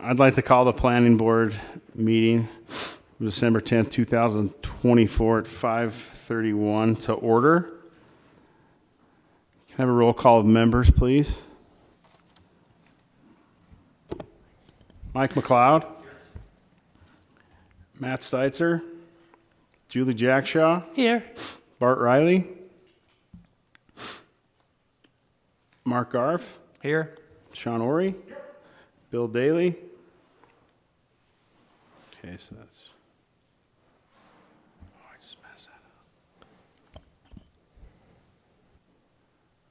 I'd like to call the planning board meeting December 10th, 2024 at 5:31 to order. Can I have a roll call of members, please? Mike McLeod. Matt Steitzer. Julie Jackshaw. Here. Bart Riley. Mark Garf. Here. Sean Ori. Bill Daly. Okay, so that's... Oh, I just messed that up.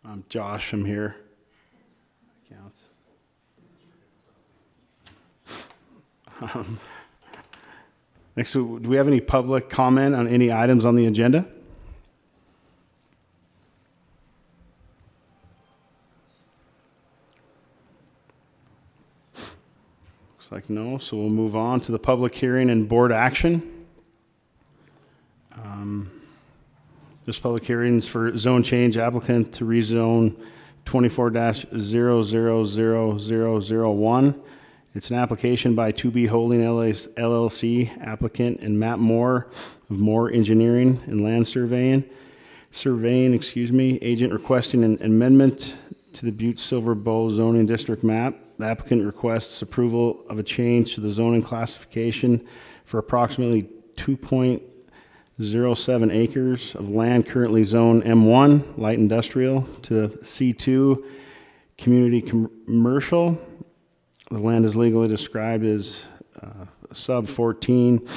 I'm Josh. I'm here. Counts. Next, do we have any public comment on any items on the agenda? Looks like no, so we'll move on to the public hearing and board action. This public hearing is for zone change applicant to rezone 24-000001. It's an application by 2B Holding LLC applicant and Matt Moore of Moore Engineering and Land Surveying, agent requesting an amendment to the Butte-Silver Bow zoning district map. The applicant requests approval of a change to the zoning classification for approximately 2.07 acres of land currently zoned M1, light industrial, to C2, community commercial. The land is legally described as sub 14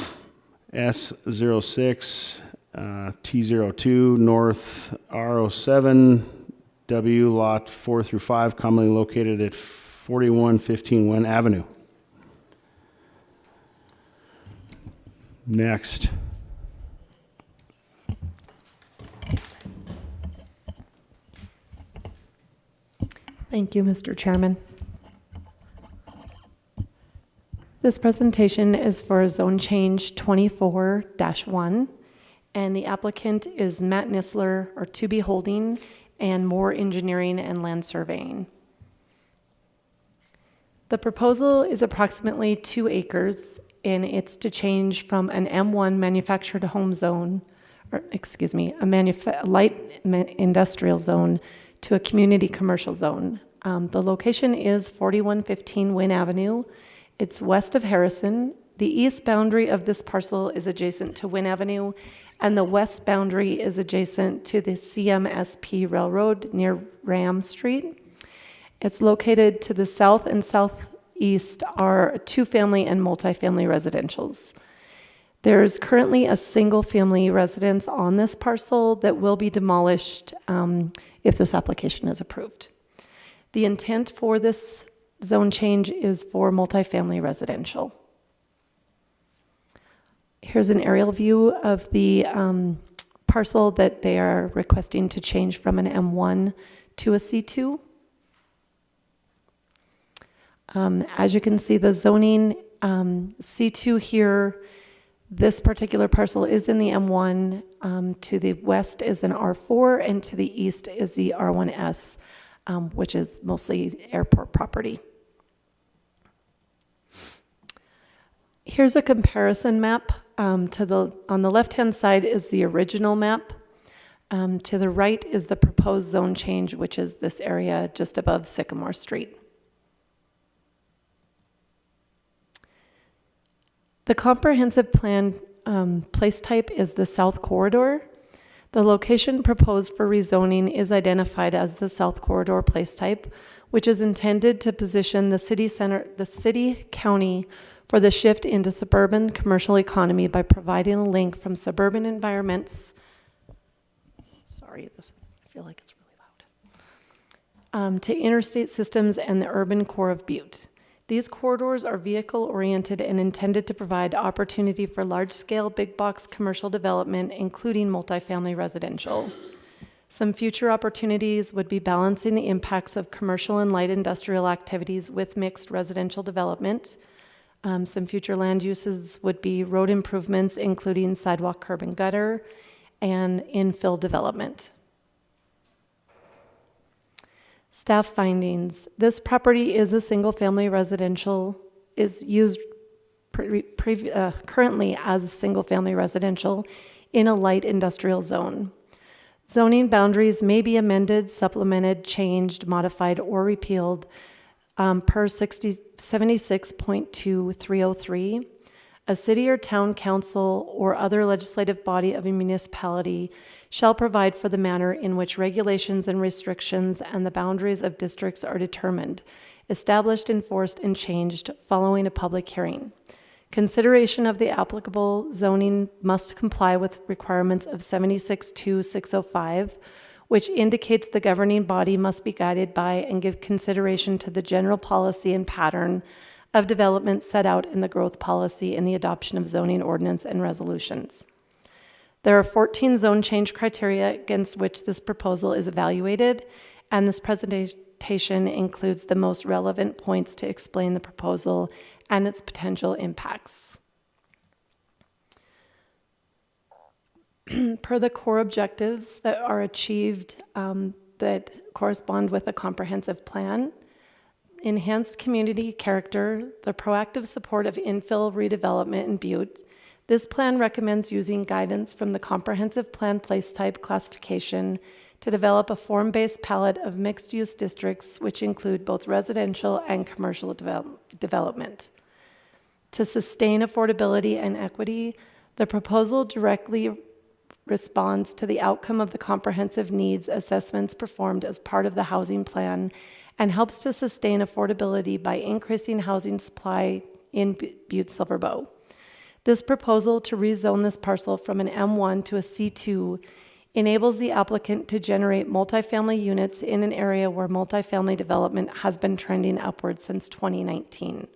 S06 T02 North R07 W lot 4 through 5, commonly located at 4115 Wynn Avenue. Next. Thank you, Mr. Chairman. This presentation is for zone change 24-1, and the applicant is Matt Nisler, or 2B Holding, and Moore Engineering and Land Surveying. The proposal is approximately 2 acres, and it's to change from an M1 manufactured home zone, a light industrial zone, to a community commercial zone. The location is 4115 Wynn Avenue. It's west of Harrison. The east boundary of this parcel is adjacent to Wynn Avenue, and the west boundary is adjacent to the CMSP Railroad near Ram Street. It's located to the south and southeast are 2-family and multifamily residentials. There's currently a single-family residence on this parcel that will be demolished if this application is approved. The intent for this zone change is for multifamily residential. Here's an aerial view of the parcel that they are requesting to change from an M1 to a C2. As you can see, the zoning C2 here, this particular parcel is in the M1. To the west is an R4, and to the east is the R1S, which is mostly airport property. Here's a comparison map. On the left-hand side is the original map. To the right is the proposed zone change, which is this area just above Sycamore Street. The comprehensive plan place type is the South Corridor. The location proposed for rezoning is identified as the South Corridor place type, which is intended to position the city-county for the shift into suburban commercial economy by providing a link from suburban environments. I feel like it's really loud. To interstate systems and the urban core of Butte. These corridors are vehicle-oriented and intended to provide opportunity for large-scale, big-box commercial development, including multifamily residential. Some future opportunities would be balancing the impacts of commercial and light industrial activities with mixed residential development. Some future land uses would be road improvements, including sidewalk, curb, and gutter, and infill development. Staff findings. This property is a single-family residential is used currently as single-family residential in a light industrial zone. Zoning boundaries may be amended, supplemented, changed, modified, or repealed per 76.2303. A city or town council or other legislative body of a municipality shall provide for the manner in which regulations and restrictions and the boundaries of districts are determined, established, enforced, and changed following a public hearing. Consideration of the applicable zoning must comply with requirements of 76.2605, which indicates the governing body must be guided by and give consideration to the general policy and pattern of development set out in the growth policy and the adoption of zoning ordinance and resolutions. There are 14 zone change criteria against which this proposal is evaluated, and this presentation includes the most relevant points to explain the proposal and its potential impacts. Per the core objectives that are achieved that correspond with a comprehensive plan, enhanced community character, the proactive support of infill redevelopment in Butte, this plan recommends using guidance from the comprehensive plan place type classification to develop a form-based palette of mixed-use districts which include both residential and commercial development. To sustain affordability and equity, the proposal directly responds to the outcome of the comprehensive needs assessments performed as part of the housing plan and helps to sustain affordability by increasing housing supply in Butte-Silver Bow. This proposal to rezone this parcel from an M1 to a C2 enables the applicant to generate multifamily units in an area where multifamily development has been trending upward since 2019.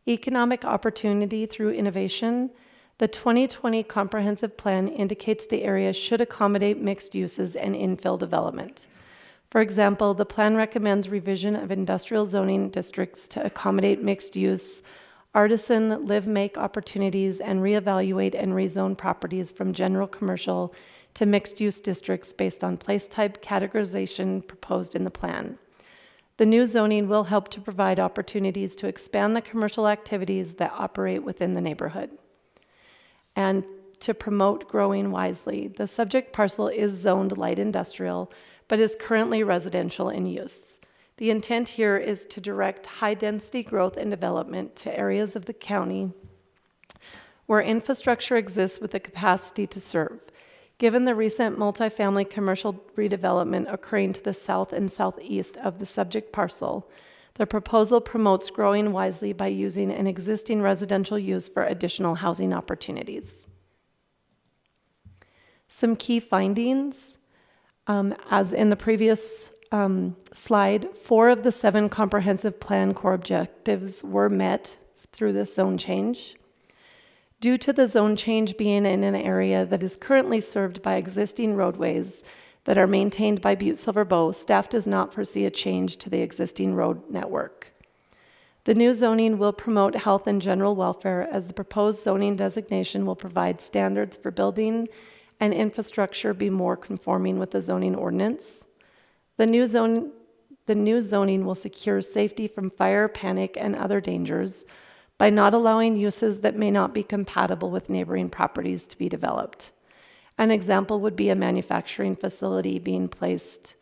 Economic opportunity through innovation. The 2020 comprehensive plan indicates the area should accommodate mixed uses and infill development. For example, the plan recommends revision of industrial zoning districts to accommodate mixed use, artisan live-make opportunities, and reevaluate and rezone properties from general commercial to mixed-use districts based on place type categorization proposed in the plan. The new zoning will help to provide opportunities to expand the commercial activities that operate within the neighborhood. And to promote growing wisely, the subject parcel is zoned light industrial, but is currently residential in use. The intent here is to direct high-density growth and development to areas of the county where infrastructure exists with the capacity to serve. Given the recent multifamily commercial redevelopment occurring to the south and southeast of the subject parcel, the proposal promotes growing wisely by using an existing residential use for additional housing opportunities. Some key findings. As in the previous slide, 4 of the 7 comprehensive plan core objectives were met through this zone change. Due to the zone change being in an area that is currently served by existing roadways that are maintained by Butte-Silver Bow, staff does not foresee a change to the existing road network. The new zoning will promote health and general welfare, as the proposed zoning designation will provide standards for building and infrastructure be more conforming with the zoning ordinance. The new zoning will secure safety from fire, panic, and other dangers by not allowing uses that may not be compatible with neighboring properties to be developed. An example would be a manufacturing facility being placed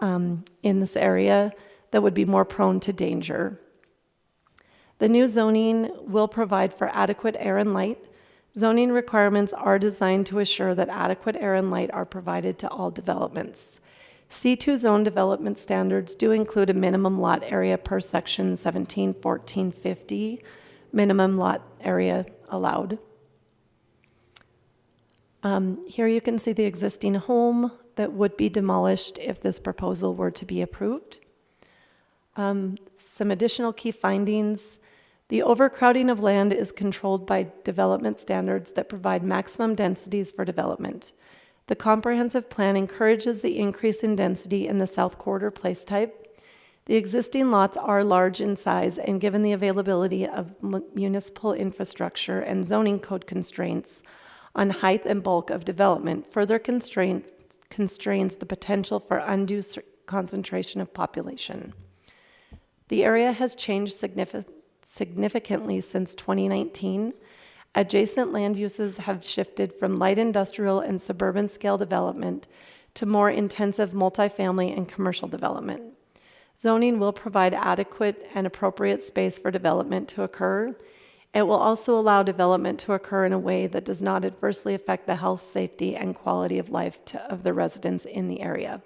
in this area that would be more prone to danger. The new zoning will provide for adequate air and light. Zoning requirements are designed to assure that adequate air and light are provided to all developments. C2 zone development standards do include a minimum lot area per section 171450, minimum lot area allowed. Here you can see the existing home that would be demolished if this proposal were to be approved. Some additional key findings. The overcrowding of land is controlled by development standards that provide maximum densities for development. The comprehensive plan encourages the increase in density in the South Corridor place type. The existing lots are large in size, and given the availability of municipal infrastructure and zoning code constraints on height and bulk of development, further constrains the potential for undue concentration of population. The area has changed significantly since 2019, adjacent land uses have shifted from light industrial and suburban scale development to more intensive multifamily and commercial development. Zoning will provide adequate and appropriate space for development to occur. It will also allow development to occur in a way that does not adversely affect the health, safety, and quality of life of the residents in the area.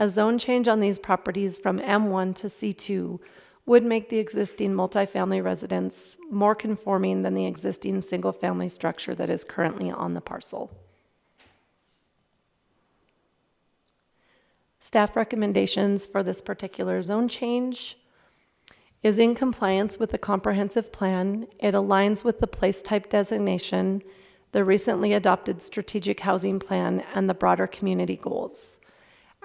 A zone change on these properties from M1 to C2 would make the existing multifamily residence more conforming than the existing single-family structure that is currently on the parcel. Staff recommendations for this particular zone change is in compliance with the comprehensive plan. It aligns with the place type designation, the recently adopted strategic housing plan, and the broader community goals.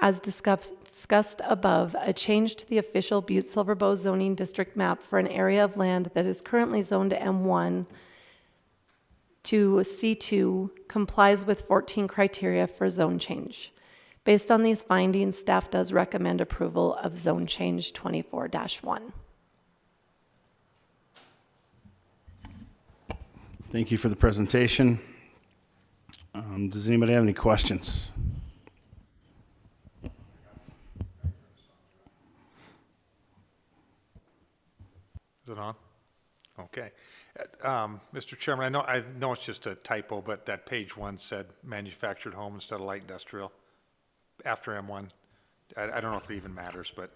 As discussed above, a change to the official Butte-Silver zoning district map for an area of land that is currently zoned to M1 to C2 complies with 14 criteria for zone change. Based on these findings, staff does recommend approval of zone change 24-1. Thank you for the presentation. Does anybody have any questions? Is it on? Okay. Mr. Chairman, I know it's just a typo, but that page 1 said manufactured home instead of light industrial after M1. I don't know if it even matters, but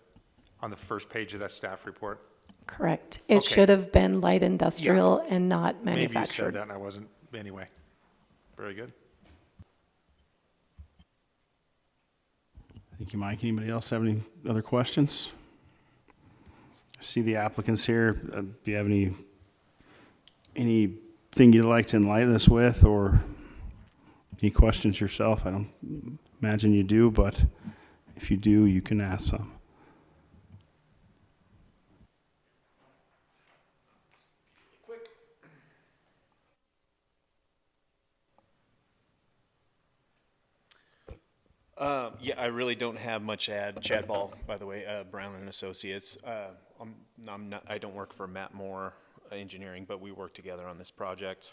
on the first page of that staff report. Correct. It Okay. should have been light industrial and not Maybe you said manufactured. that and I wasn't, anyway. Very good. Thank you, Mike. Anybody else have any other questions? I see the applicants here. Do you have anything you'd like to enlighten us with, or any questions yourself? I don't imagine you do, but if you do, you can ask some. Yeah, I really don't have much to add. Chad Ball, by the way, Brown and Associates. I don't work for Matt Moore Engineering, but we work together on this project.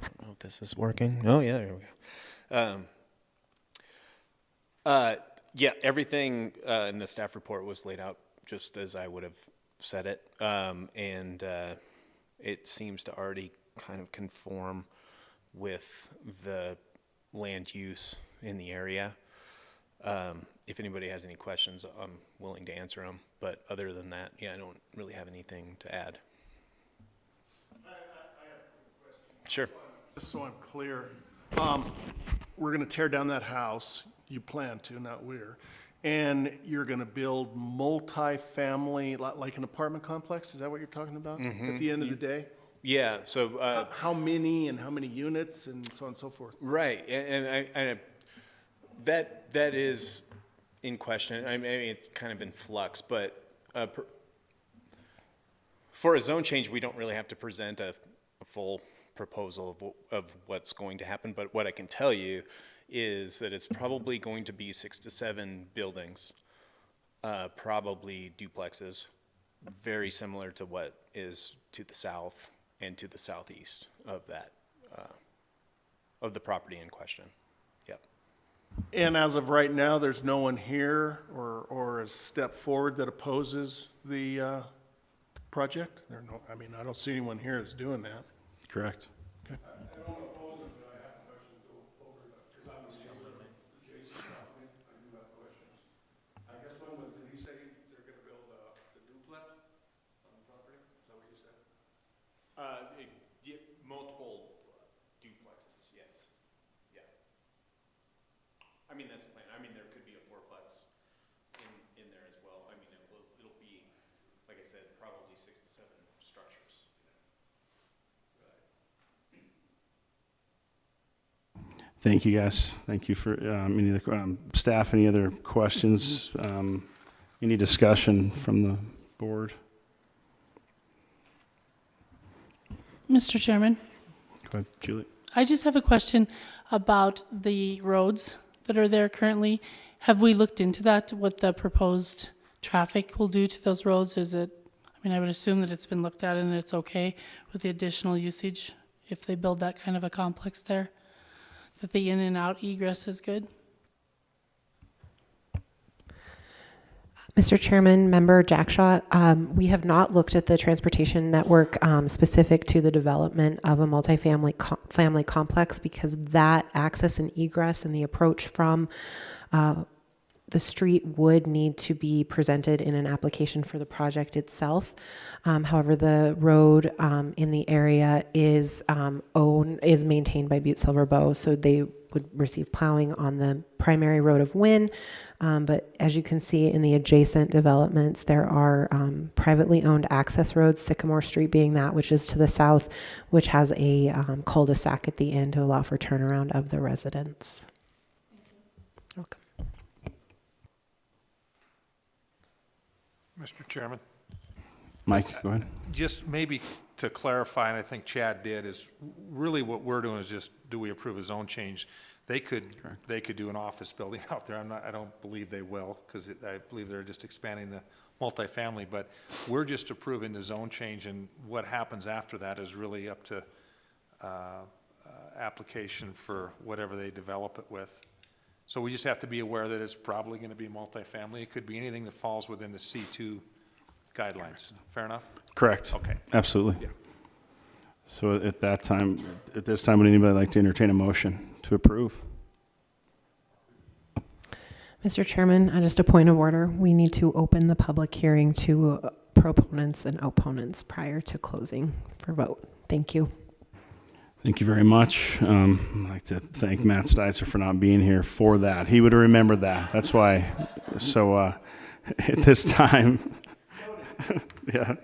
I don't know if this is working. Oh, yeah, there we go. Yeah, everything in the staff report was laid out just as I would have said it. And it seems to already kind of conform with the land use in the area. If anybody has any questions, I'm willing to answer them. But other than that, yeah, I don't really have anything to add. I have a question. Sure. Just so I'm clear, we're going to tear down that house. You plan to, not we're. And you're going to build multi-family, like an apartment complex? Is that what you're talking about at the end of the day? Yeah, so... How many and how many units and so on and so forth? right, and that is in question. I mean, it's kind of in flux, but for a zone change, we don't really have to present a full proposal of what's going to happen. But what I can tell you is that it's probably going to be 6 to 7 buildings, probably duplexes, very similar to what is to the south and to the southeast of that, of the property in question. Yep. And as of right now, there's no one here or has stepped forward that opposes the project? I mean, I don't see anyone here that's doing that. Correct. Okay. Multiple duplexes, yes. Yeah. I mean, that's the plan. I mean, there could be a fourplex in there as well. I mean, it'll be, like I said, probably 6 to 7 structures. Thank you, guys. Thank you for any of the staff. Any other questions? Any discussion from the board? Mr. Chairman, Go ahead, Julie. I just have a question about the roads that are there currently. Have we looked into that, what the proposed traffic will do to those roads? I mean, I would assume that it's been looked at and it's okay with the additional usage if they build that kind of a complex there, that the in and out egress is good. Mr. Chairman, Member Jackshaw, we have not looked at the transportation network specific to the development of a multifamily family complex because that access and egress and the approach from the street would need to be presented in an application for the project itself. However, the road in the area is maintained by Butte-Silver Bow, so they would receive plowing on the primary road of Wynn. But as you can see in the adjacent developments, there are privately owned access roads, Sycamore Street being that, which is to the south, which has a cul-de-sac at the end to allow for turnaround of the residents. Welcome. Mr. Chairman, Mike, go ahead. just maybe to clarify, and I think Chad did, is really what we're doing is just, do we approve a zone change? They could do an office building out there. I don't believe they will, because I believe they're just expanding the multifamily, but we're just approving the zone change, and what happens after that is really up to application for whatever they develop it with. So we just have to be aware that it's probably going to be multifamily. It could be anything that falls within the C2 guidelines. Fair enough? Correct. Okay. Absolutely. Yeah. So at this time, would anybody like to entertain a motion to approve? Mr. Chairman, just a point of order. We need to open the public hearing to proponents and opponents prior to closing for vote. Thank you. Thank you very much. I'd like to thank Matt Steitzer for not being here for that. He would have remembered that. That's why. So at this time, yeah.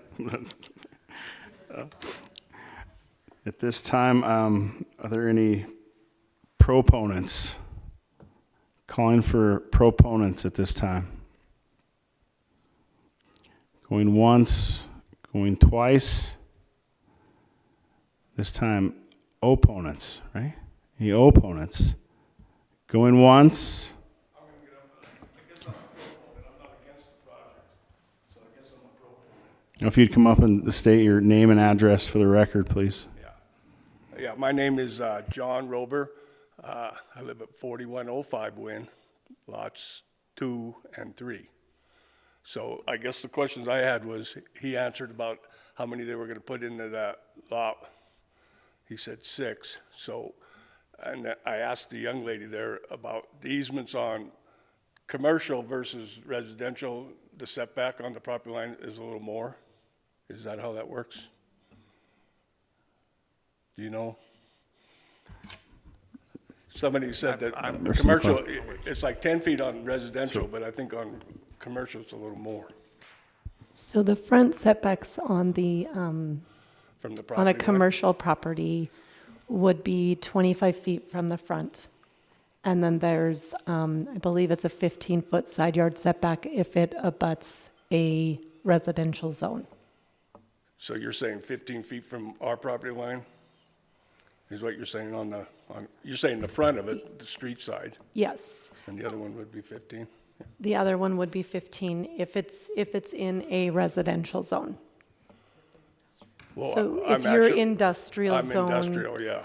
At this time, are there any proponents? Calling for proponents at this time. Going once, going twice. This time, opponents, right? Any opponents? Going once. I'm going to get up. I guess I'm a proponent. I'm not against the project, so I guess I'm a proponent. If you'd come up and state your name and address for the record, please. Yeah, my name is John Rober. I live at 4105 Wynn, lots 2 and 3. So I guess the questions I had was, he answered about how many they were going to put into that lot. He said 6. So, and I asked the young lady there about the easements on commercial versus residential. The setback on the property line is a little more. Is that how that works? Do you know? Somebody said that commercial, it's like 10 feet on residential, but I think on commercial it's a little more So the front setbacks on the, from the property on a line. commercial property would be 25 feet from the front. And then there's, I believe it's a 15-foot side yard setback if it abuts a residential zone. So you're saying 15 feet from our property line? Is what you're saying you're saying the front of it, the street side, Yes. and the other one would be 15? The other one would be 15 if it's in a residential zone. Well, So I'm if you're actually- industrial I'm zone, industrial, yeah.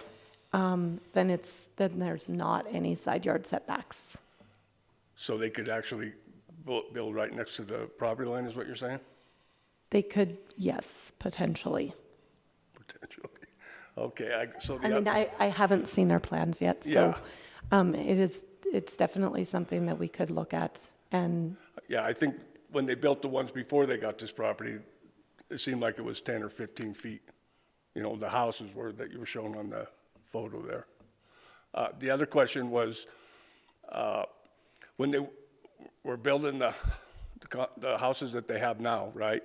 then there's not any side yard setbacks. So they could actually build right next to the property line, is what you're saying? They could, yes, potentially. Potentially. Okay, so I mean, I haven't seen their plans yet, so it's definitely something that we could look at. And yeah, I think when they built the ones before they got this property, it seemed like it was 10 or 15 feet. You know, the houses were that you were showing on the photo there. The other question was, when they were building the houses that they have now, right?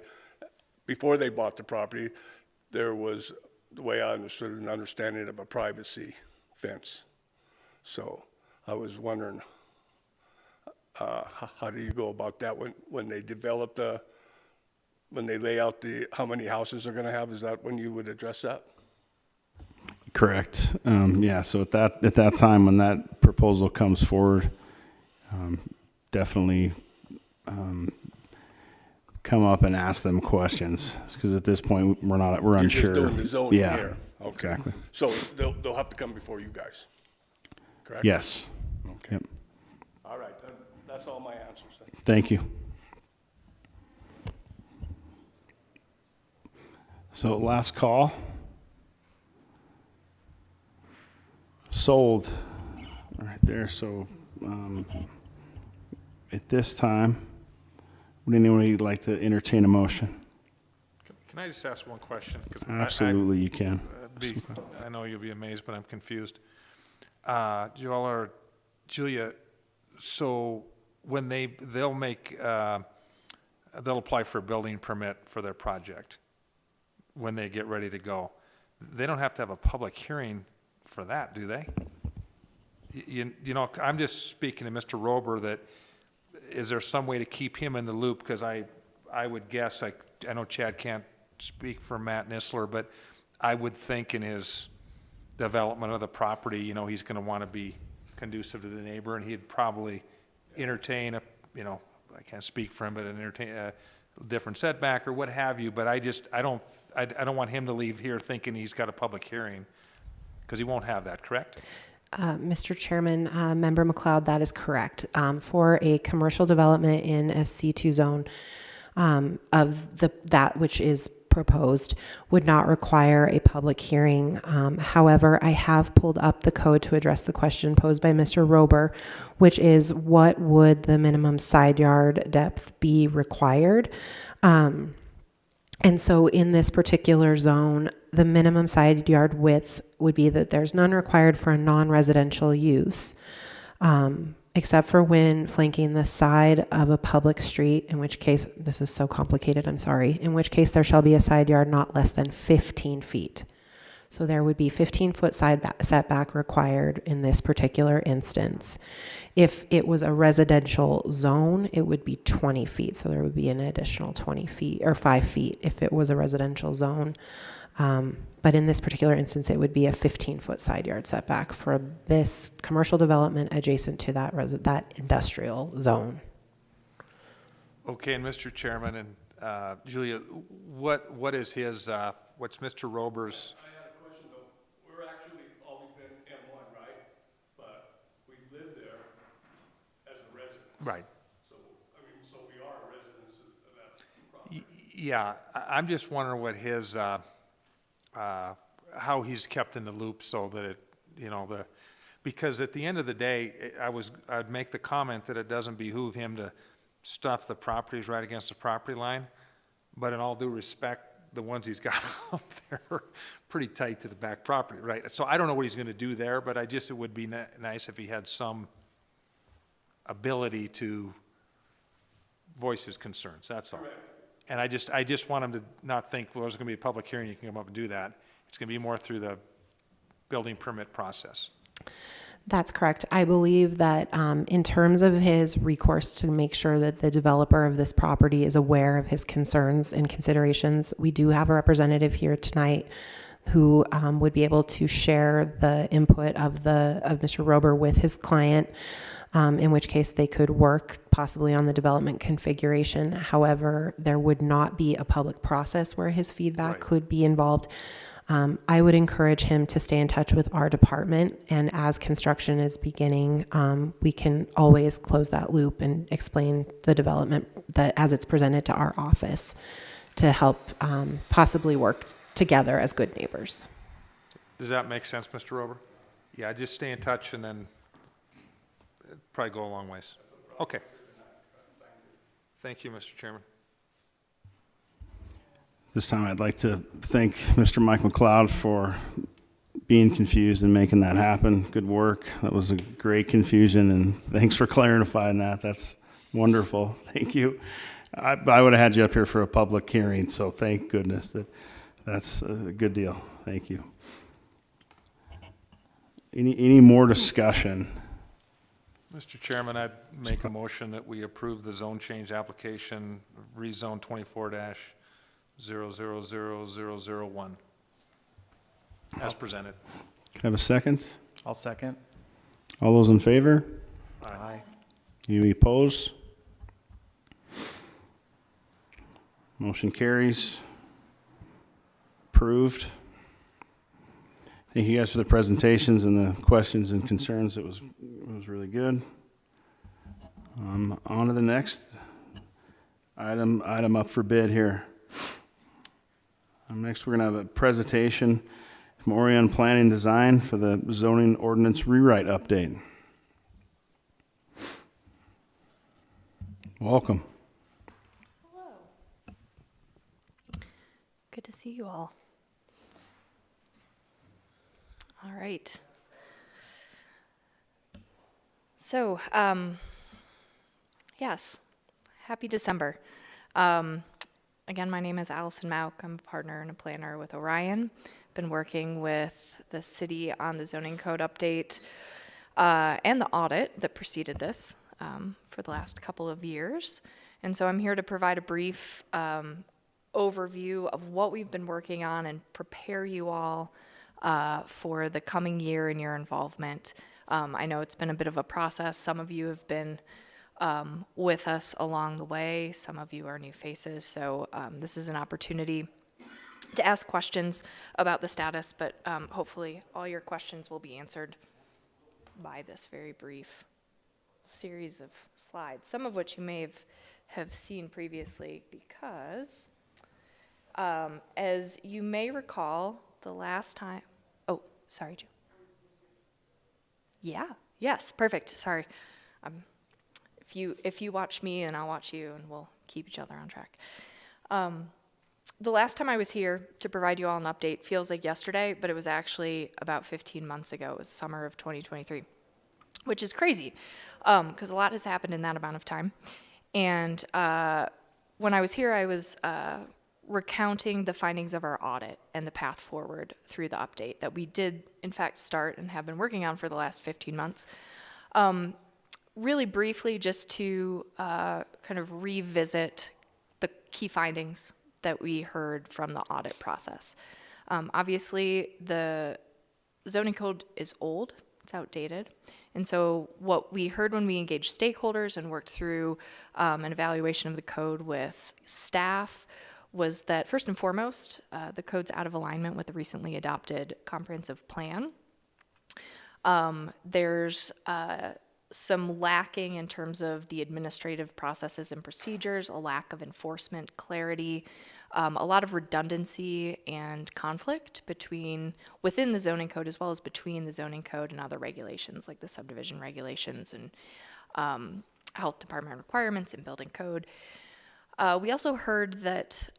Before they bought the property, there was, the way I understood it, an understanding of a privacy fence. So I was wondering, how do you go about that when they develop when they lay out how many houses they're gonna have? Is that when you would address that? Correct. Yeah, so at that time, when that proposal comes forward, definitely come up and ask them questions, because at this point, we're You're unsure. just doing the zoning Yeah, here. Okay. exactly. So they'll have to come before you guys, correct? Yes. Okay. Yep. All right, that's all my answers. Thank you. So last call. Sold right there. So at this time, would anyone like to entertain a motion? Can I just ask one question? 'Cause Absolutely, you can. I know you'll be amazed, but I'm confused. Julia, so when they'll apply for a building permit for their project when they get ready to go. They don't have to have a public hearing for that, do they? You know, I'm just speaking to Mr. Rober, that is there some way to keep him in the loop? Because I would guess, I know Chad can't speak for Matt Nisler, but I would think in his development of the property, you know, he's going to want to be conducive to the neighbor, and he'd probably entertain I can't speak for him, but entertain a different setback or what have you. But I don't want him to leave here thinking he's got a public hearing, because he won't have that, correct? Mr. Chairman, Member McLeod, that is correct. For a commercial development in a C2 zone, that which is proposed would not require a public hearing. However, I have pulled up the code to address the question posed by Mr. Rober, which is what would the minimum side yard depth be required? And so in this particular zone, the minimum side yard width would be that there's none required for a non-residential use, except for when flanking the side of a public street, in which case, this is so complicated, I'm sorry, in which case there shall be a side yard not less than 15 feet. So there would be 15-foot setback required in this particular instance. If it was a residential zone, it would be 20 feet. So there would be an additional 20 feet or 5 feet if it was a residential zone. But in this particular instance, it would be a 15-foot side yard setback for this commercial development adjacent to that industrial zone. Okay, and Mr. Chairman, and Julia, what is his, what's Mr. Rober's? I had a question though. We're actually always been M1, right? But we lived there as a resident. Right. So, so we are residents of that property. Yeah, I'm just wondering what his, how he's kept in the loop so that it, because at the end of the day, I'd make the comment that it doesn't behoove him to stuff the properties right against the property line, but in all due respect, the ones he's got up there are pretty tight to the back property, right? So I don't know what he's going to do there, but it would be nice if he had some ability to voice his concerns, that's all. And I just want him to not think, well, there's going to be a public hearing, you can come up and do that. It's going to be more through the building permit process. That's correct. I believe that in terms of his recourse to make sure that the developer of this property is aware of his concerns and considerations, we do have a representative here tonight who would be able to share the input of Mr. Rober with his client, in which case they could work possibly on the development configuration. However, there would not be a public process where his feedback could be involved. I would encourage him to stay in touch with our department, and as construction is beginning, we can always close that loop and explain the development as it's presented to our office to help possibly work together as good neighbors. Does that make sense, Mr. Rober? Yeah, just stay in touch and then it'd probably go a long ways. Okay. Thank you, Mr. Chairman. This time I'd like to thank Mr. Mike McLeod for being confused and making that happen. Good work. That was a great confusion, and thanks for clarifying that. That's wonderful. Thank you. I would have had you up here for a public hearing, so thank goodness that's a good deal. Thank you. Any more discussion? Mr. Chairman, I'd make a motion that we approve the zone change application, rezone 24-000001, as presented. Can I have a second? I'll second. All those in favor? Aye. Any opposed? Motion carries. Approved. Thank you guys for the presentations and the questions and concerns. It was really good. On to the next item up for bid here. Next, we're going to have a presentation from Orion Planning Design for the zoning ordinance rewrite update. Welcome. Good to see you all. All right. So, yes, happy December. Again, my name is Allison Mauk. I'm a partner and a planner with Orion. Been working with the city on the zoning code update and the audit that preceded this for the last couple of years. And so I'm here to provide a brief overview of what we've been working on and prepare you all for the coming year and your involvement. I know it's been a bit of a process. Some of you have been with us along the way. Some of you are new faces. So this is an opportunity to ask questions about the status, but hopefully all your questions will be answered by this very brief series of slides, some of which you may have seen previously because as you may recall, the last time, oh, sorry, Joe. Yeah, yes, perfect, sorry. If you watch me and I'll watch you and we'll keep each other on track. The last time I was here to provide you all an update feels like yesterday, but it was actually about 15 months ago. It was summer of 2023, which is crazy because a lot has happened in that amount of time. And when I was here, I was recounting the findings of our audit and the path forward through the update that we did, in fact, start and have been working on for the last 15 months. Really briefly, just to kind of revisit the key findings that we heard from the audit process. Obviously, the zoning code is old, it's outdated. And so what we heard when we engaged stakeholders and worked through an evaluation of the code with staff was that first and foremost, the code's out of alignment with the recently adopted comprehensive plan. There's some lacking in terms of the administrative processes and procedures, a lack of enforcement clarity, a lot of redundancy and conflict within the zoning code as well as between the zoning code and other regulations like the subdivision regulations and health department requirements and building code. We also heard that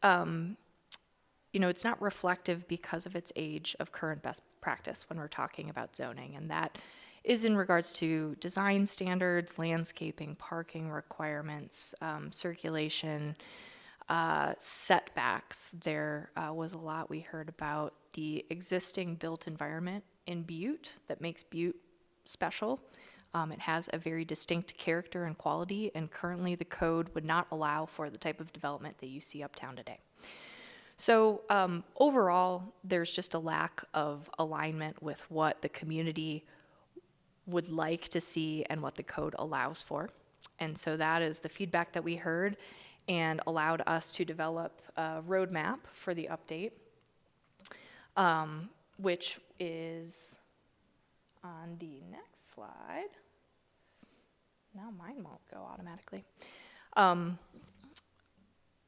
it's not reflective because of its age of current best practice when we're talking about zoning, and that is in regards to design standards, landscaping, parking requirements, circulation, setbacks. There was a lot we heard about the existing built environment in Butte that makes Butte special. It has a very distinct character and quality, and currently the code would not allow for the type of development that you see uptown today. So overall, there's just a lack of alignment with what the community would like to see and what the code allows for. And so that is the feedback that we heard and allowed us to develop a roadmap for the update, which is on the next slide. Now mine won't go automatically.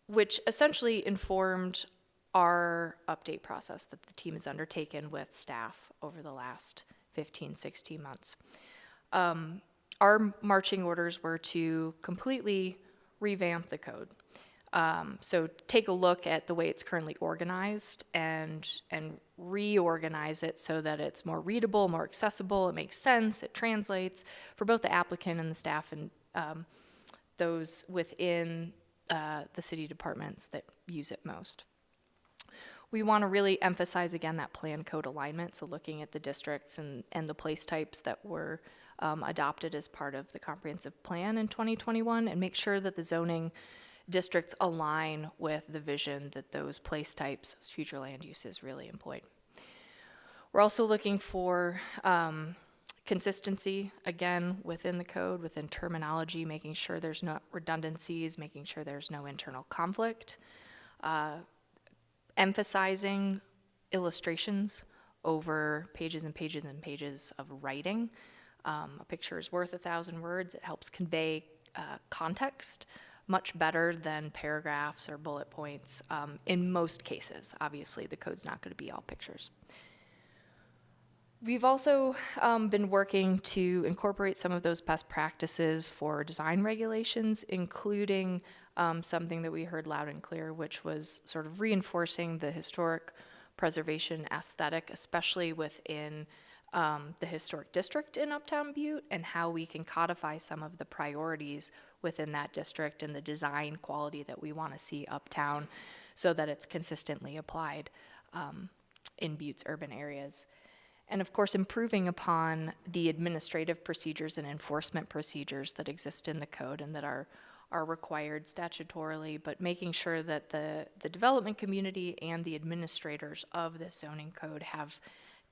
Which essentially informed our update process that the team has undertaken with staff over the last 15, 16 months. Our marching orders were to completely revamp the code. So take a look at the way it's currently organized and reorganize it so that it's more readable, more accessible, it makes sense, it translates for both the applicant and the staff and those within the city departments that use it most. We want to really emphasize again that plan code alignment, so looking at the districts and the place types that were adopted as part of the comprehensive plan in 2021 and make sure that the zoning districts align with the vision that those place types, future land uses really employed. We're also looking for consistency, again, within the code, within terminology, making sure there's no redundancies, making sure there's no internal conflict. emphasizing illustrations over pages and pages and pages of writing. A picture is worth 1,000 words. It helps convey context much better than paragraphs or bullet points in most cases. Obviously, the code's not going to be all pictures. We've also been working to incorporate some of those best practices for design regulations, including something that we heard loud and clear, which was sort of reinforcing the historic preservation aesthetic, especially within the historic district in Uptown Butte, and how we can codify some of the priorities within that district and the design quality that we want to see uptown so that it's consistently applied in Butte's urban areas. And of course, improving upon the administrative procedures and enforcement procedures that exist in the code and that are required statutorily, but making sure that the development community and the administrators of this zoning code have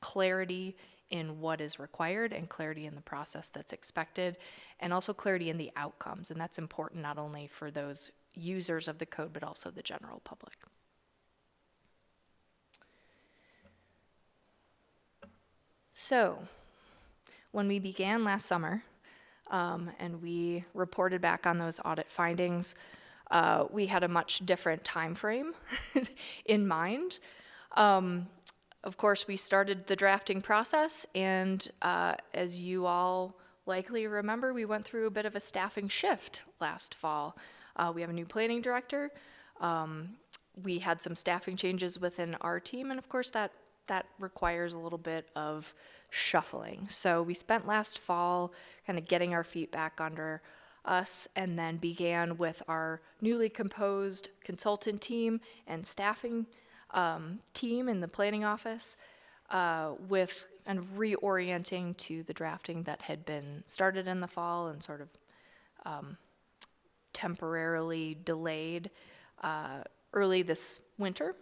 clarity in what is required and clarity in the process that's expected, and also clarity in the outcomes. And that's important not only for those users of the code, but also the general public. So, when we began last summer, and we reported back on those audit findings, we had a much different time frame in mind. Of course, we started the drafting process, and as you all likely remember, we went through a bit of a staffing shift last fall. We have a new planning director. We had some staffing changes within our team, and of course that requires a little bit of shuffling. So we spent last fall kind of getting our feet back under us, and then began with our newly composed consultant team and staffing team in the planning office with kind of reorienting to the drafting that had been started in the fall and sort of temporarily delayed early this winter.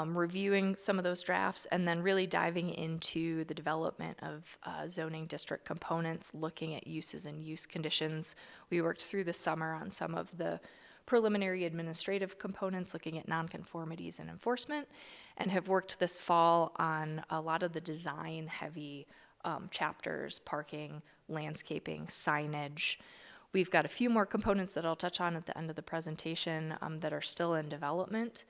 Reviewing some of those drafts and then really diving into the development of zoning district components, looking at uses and use conditions. We worked through the summer on some of the preliminary administrative components, looking at nonconformities and enforcement, and have worked this fall on a lot of the design-heavy chapters, parking, landscaping, signage. We've got a few more components that I'll touch on at the end of the presentation that are still in development.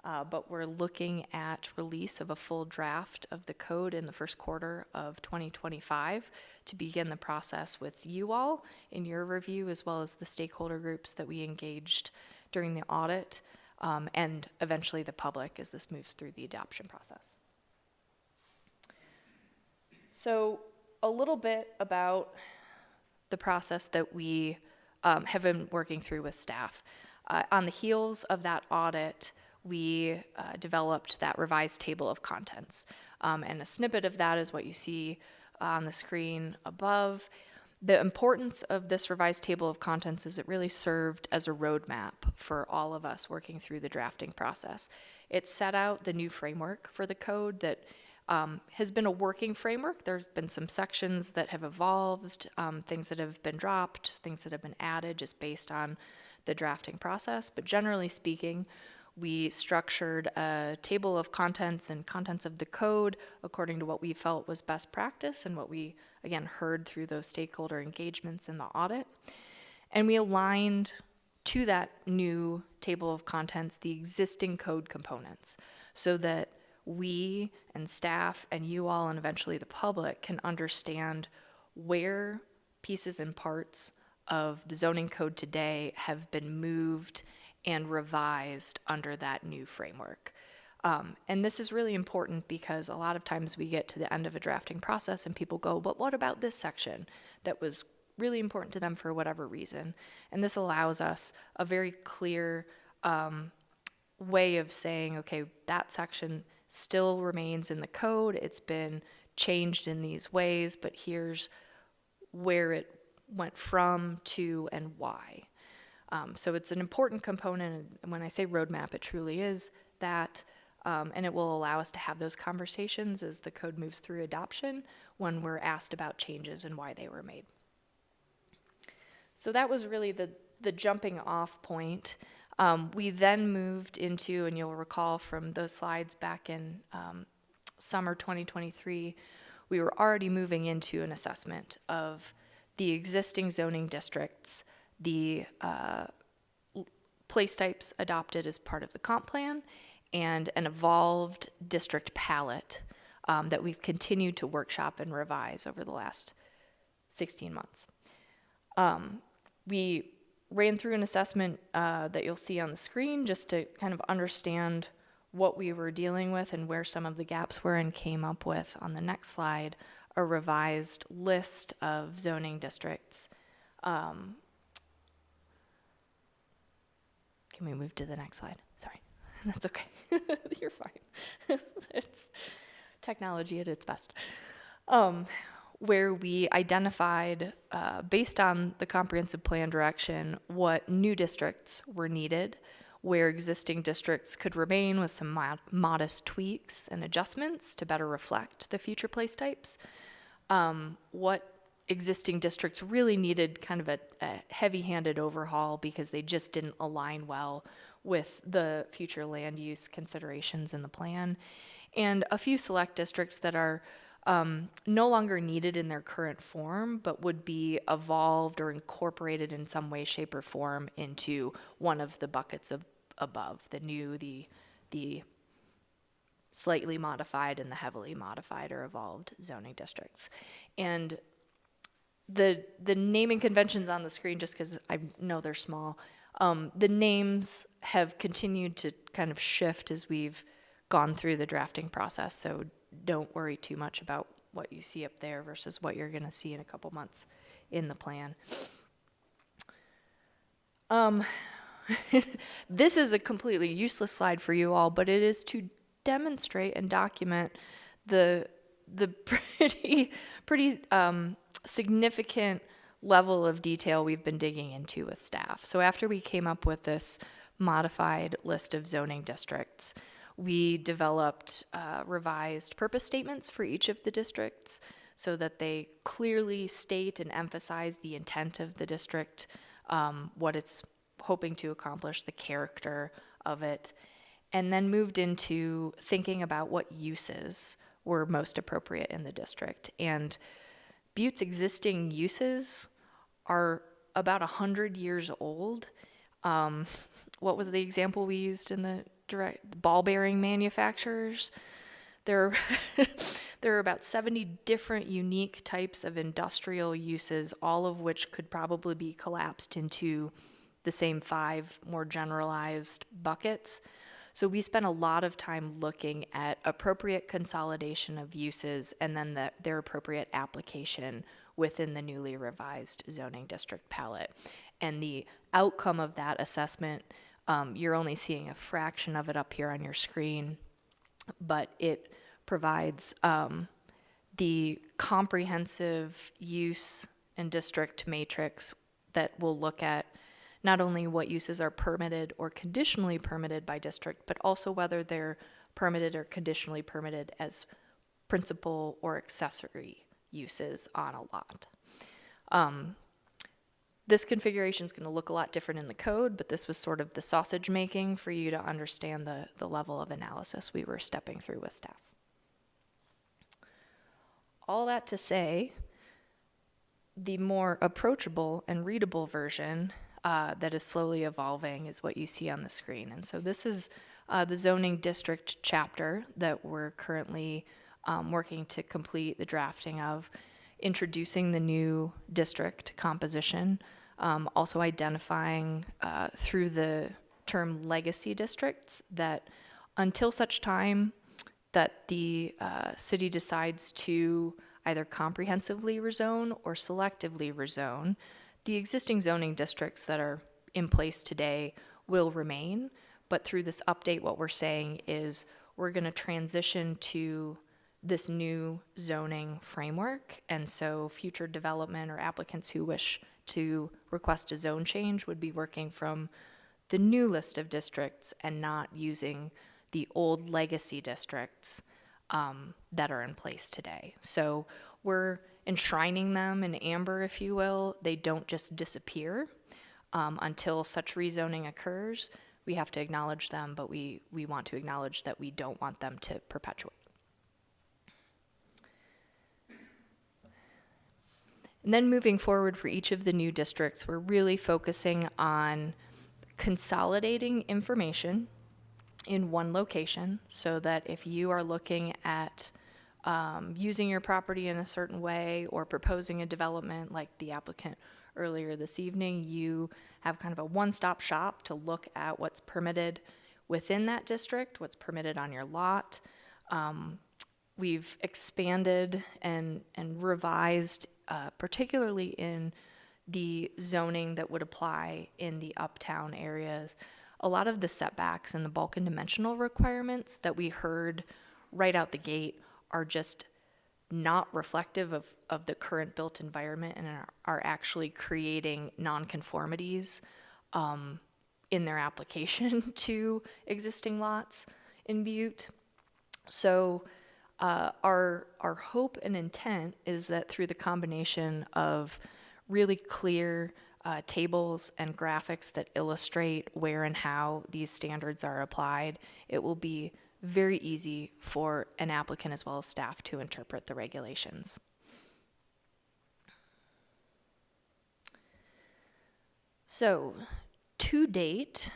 But we're looking at release of a full draft of the code in the first quarter of 2025 to begin the process with you all in your review, as well as the stakeholder groups that we engaged during the audit, and eventually the public as this moves through the adoption process. So a little bit about the process that we have been working through with staff. On the heels of that audit, we developed that revised table of contents. And a snippet of that is what you see on the screen above. The importance of this revised table of contents is it really served as a roadmap for all of us working through the drafting process. It set out the new framework for the code that has been a working framework. There have been some sections that have evolved, things that have been dropped, things that have been added just based on the drafting process. But generally speaking, we structured a table of contents and contents of the code according to what we felt was best practice and what we, again, heard through those stakeholder engagements in the audit. And we aligned to that new table of contents the existing code components so that we and staff and you all and eventually the public can understand where pieces and parts of the zoning code today have been moved and revised under that new framework. And this is really important because a lot of times we get to the end of a drafting process and people go, but what about this section that was really important to them for whatever reason? And this allows us a very clear way of saying, okay, that section still remains in the code. It's been changed in these ways, but here's where it went from, to, and why. So it's an important component, and when I say roadmap, it truly is that, and it will allow us to have those conversations as the code moves through adoption when we're asked about changes and why they were made. So that was really the jumping off point. We then moved into, and you'll recall from those slides back in summer 2023, we were already moving into an assessment of the existing zoning districts, the place types adopted as part of the comp plan, and an evolved district palette that we've continued to workshop and revise over the last 16 months. We ran through an assessment that you'll see on the screen just to kind of understand what we were dealing with and where some of the gaps were, and came up with, on the next slide, a revised list of zoning districts. Can we move to the next slide? Sorry, that's okay. You're fine. It's technology at its best. Where we identified, based on the comprehensive plan direction, what new districts were needed, where existing districts could remain with some modest tweaks and adjustments to better reflect the future place types, what existing districts really needed kind of a heavy-handed overhaul because they just didn't align well with the future land use considerations in the plan, and a few select districts that are no longer needed in their current form, but would be evolved or incorporated in some way, shape, or form into one of the buckets of above, the new, the slightly modified, and the heavily modified or evolved zoning districts. And the naming conventions on the screen, just because I know they're small, the names have continued to kind of shift as we've gone through the drafting process, so don't worry too much about what you see up there versus what you're going to see in a couple months in the plan. This is a completely useless slide for you all, but it is to demonstrate and document the pretty significant level of detail we've been digging into with staff. So after we came up with this modified list of zoning districts, we developed revised purpose statements for each of the districts so that they clearly state and emphasize the intent of the district, what it's hoping to accomplish, the character of it, and then moved into thinking about what uses were most appropriate in the district. And Butte's existing uses are about 100 years old. What was the example we used in the direct? Ball bearing manufacturers. There are about 70 different unique types of industrial uses, all of which could probably be collapsed into the same 5 more generalized buckets. So we spent a lot of time looking at appropriate consolidation of uses and then their appropriate application within the newly revised zoning district palette. And the outcome of that assessment, you're only seeing a fraction of it up here on your screen, but it provides the comprehensive use and district matrix that will look at not only what uses are permitted or conditionally permitted by district, but also whether they're permitted or conditionally permitted as principal or accessory uses on a lot. This configuration is going to look a lot different in the code, but this was sort of the sausage making for you to understand the level of analysis we were stepping through with staff. All that to say, the more approachable and readable version that is slowly evolving is what you see on the screen. And so this is the zoning district chapter that we're currently working to complete the drafting of, introducing the new district composition, also identifying through the term legacy districts that until such time that the city decides to either comprehensively rezone or selectively rezone, the existing zoning districts that are in place today will remain. But through this update, what we're saying is we're going to transition to this new zoning framework. And so future development or applicants who wish to request a zone change would be working from the new list of districts and not using the old legacy districts that are in place today. So we're enshrining them in amber, if you will. They don't just disappear until such rezoning occurs. we have to acknowledge them, but we want to acknowledge that we don't want them to perpetuate. And then moving forward for each of the new districts, we're really focusing on consolidating information in one location so that if you are looking at using your property in a certain way or proposing a development like the applicant earlier this evening, you have kind of a one-stop shop to look at what's permitted within that district, what's permitted on your lot. We've expanded and revised, particularly in the zoning that would apply in the uptown areas. A lot of the setbacks and the bulk and dimensional requirements that we heard right out the gate are just not reflective of the current built environment and are actually creating nonconformities in their application to existing lots in Butte. So our hope and intent is that through the combination of really clear tables and graphics that illustrate where and how these standards are applied, it will be very easy for an applicant as well as staff to interpret the regulations. So, to date,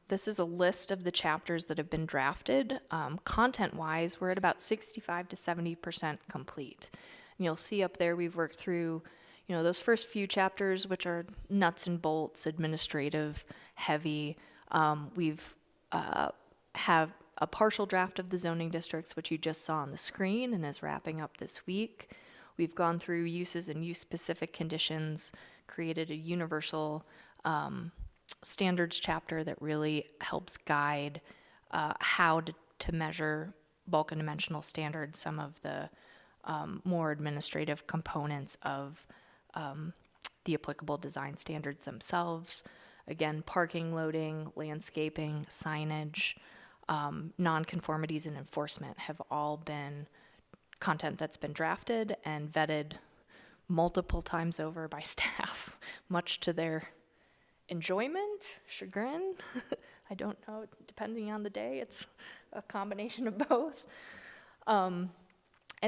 this is a list of the chapters that have been drafted. Content-wise, we're at about 65 to 70% complete. And you'll see up there we've worked through, those first few chapters, which are nuts and bolts, administrative, heavy. We've have a partial draft of the zoning districts, which you just saw on the screen and is wrapping up this week. We've gone through uses and use-specific conditions, created a universal standards chapter that really helps guide how to measure bulk and dimensional standards, some of the more administrative components of the applicable design standards themselves. Again, parking, loading, landscaping, signage, nonconformities and enforcement have all been content that's been drafted and vetted multiple times over by staff, much to their enjoyment, chagrin. I don't know, depending on the day, it's a combination of both. And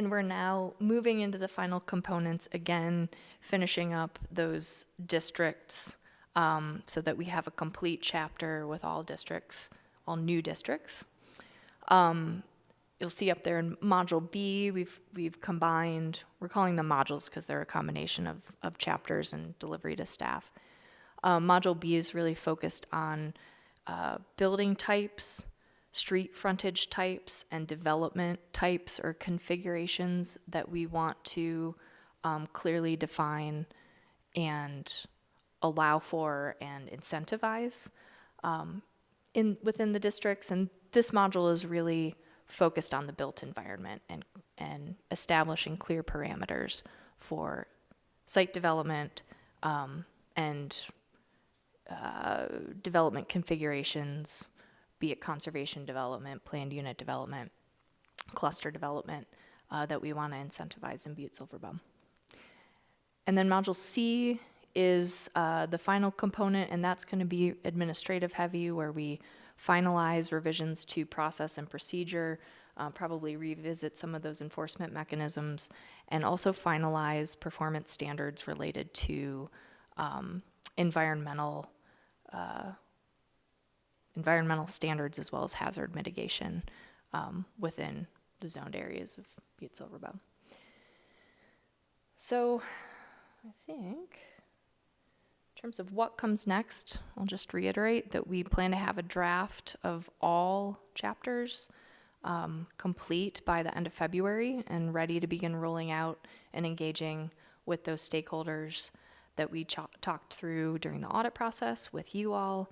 we're now moving into the final components, again, finishing up those districts so that we have a complete chapter with all districts, all new districts. You'll see up there in Module B, we've combined, we're calling them modules because they're a combination of chapters and delivery to staff. Module B is really focused on building types, street frontage types, and development types or configurations that we want to clearly define and allow for and incentivize within the districts. And this module is really focused on the built environment and establishing clear parameters for site development and development configurations, be it conservation development, planned unit development, cluster development, that we want to incentivize in Butte-Silver. And then Module C is the final component, and that's going to be administrative heavy, where we finalize revisions to process and procedure, probably revisit some of those enforcement mechanisms, and also finalize performance standards related to environmental standards as well as hazard mitigation within the zoned areas of Butte-Silver. So I think in terms of what comes next, I'll just reiterate that we plan to have a draft of all chapters complete by the end of February and ready to begin rolling out and engaging with those stakeholders that we talked through during the audit process with you all.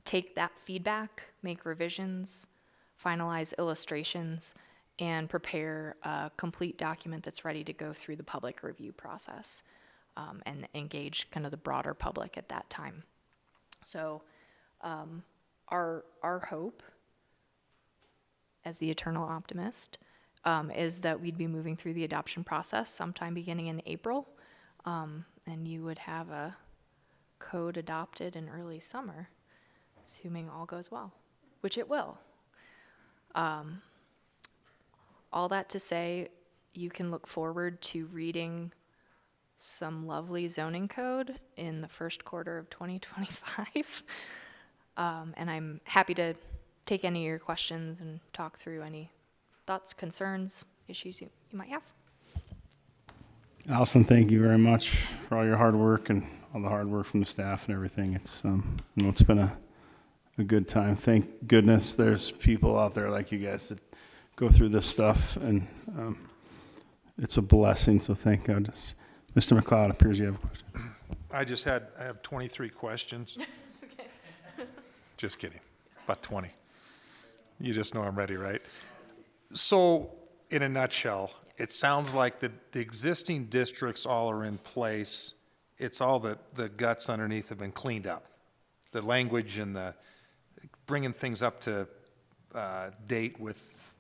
Take that feedback, make revisions, finalize illustrations, and prepare a complete document that's ready to go through the public review process and engage kind of the broader public at that time. So our hope, as the eternal optimist, is that we'd be moving through the adoption process sometime beginning in April, and you would have a code adopted in early summer. assuming all goes well, which it will. All that to say, you can look forward to reading some lovely zoning code in the first quarter of 2025. And I'm happy to take any of your questions and talk through any thoughts, concerns, issues you might have. Allison, thank you very much for all your hard work and all the hard work from the staff and everything. It's, it's been a good time. Thank goodness there's people out there like you guys that go through this stuff, and it's a blessing, so thank God. Mr. McLeod, appears you have a question. I have 23 questions. Okay. Just kidding, about 20. You just know I'm ready, right? So, in a nutshell, it sounds like the existing districts all are in place. It's all the guts underneath have been cleaned up. The language and the bringing things up to date with.